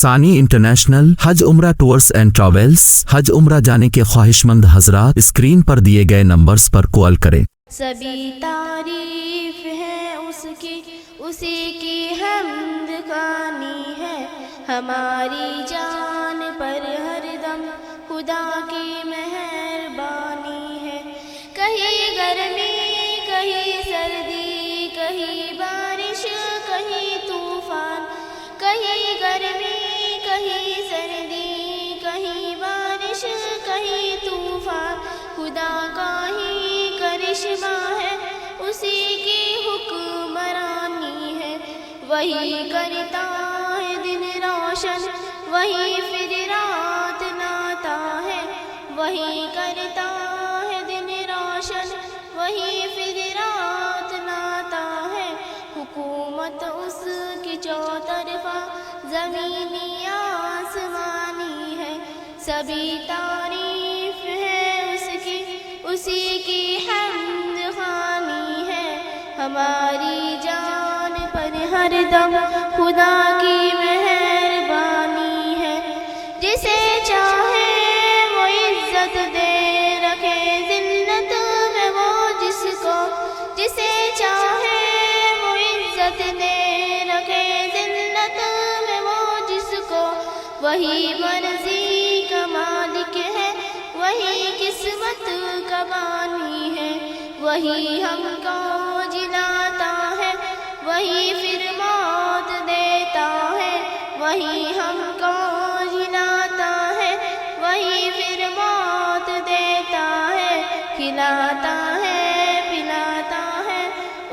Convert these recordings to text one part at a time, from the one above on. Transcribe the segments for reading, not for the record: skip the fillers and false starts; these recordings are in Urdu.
ثانی انٹرنیشنل حج عمرہ ٹورز اینڈ ٹریولز۔ حج عمرہ جانے کے خواہش مند حضرات اسکرین پر دیے گئے نمبرز پر کال کریں۔ سبھی تعریف ہے اس کی، اسی کی حمد خوانی ہے، ہماری جان پر ہر دم خدا کی مہربانی ہے۔ کہیں گرمی کہیں سردی، کہیں بارش کہیں طوفان، کہیں گرمی کہیں سردی، کہیں بارش کہیں طوفان، خدا کا ہی کرشمہ ہے، اسی کی حکمرانی ہے۔ وہی کرتا ہے دن روشن، وہی پھر رات لاتا ہے، وہی کرتا ہے دن روشن، وہی پھر رات لاتا ہے۔ حکومت اس کی چوطرفہ زمینی آسمانی ہے، سبھی تعریف ہے اس کی، اسی کی حمد خوانی ہے، ہماری جان پر ہر دم خدا کی مہربانی ہے۔ جسے چاہے وہ عزت دے رکھے ذلت میں وہ جس کو، جسے چاہے وہ عزت دے رکھے ذلت میں وہ جس کو، وہی مرضی کا مالک ہے، وہی قسمت کا بانی ہے۔ وہی ہم کو جلاتا ہے، وہی پھر موت دیتا ہے، وہی ہم کو جلاتا ہے، وہی پھر موت دیتا ہے۔ کھلاتا ہے پلاتا ہے،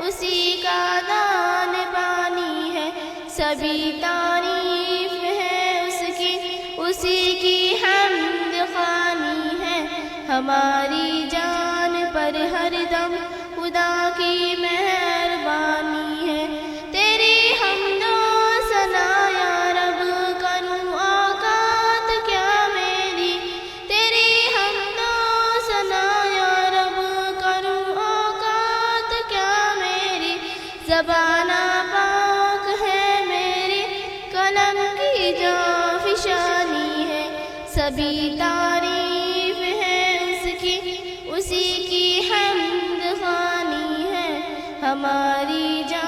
اسی کا دان پانی ہے، سبھی تعریف ہے اس کی، اسی کی حمد خوانی ہے، ہماری جان پر ہر دم خدا کی مہربانی ہے۔ تیری حمد و ثنا یا رب کروں اوقات کیا میری، تیری حمد و ثنا یا رب کروں اوقات کیا میری، زبان پاک ہے میری، قلم کی جانفشانی ہے، سبھی تعریف ہے اس کی، اسی کی حمد خوانی ہے، ہماری جان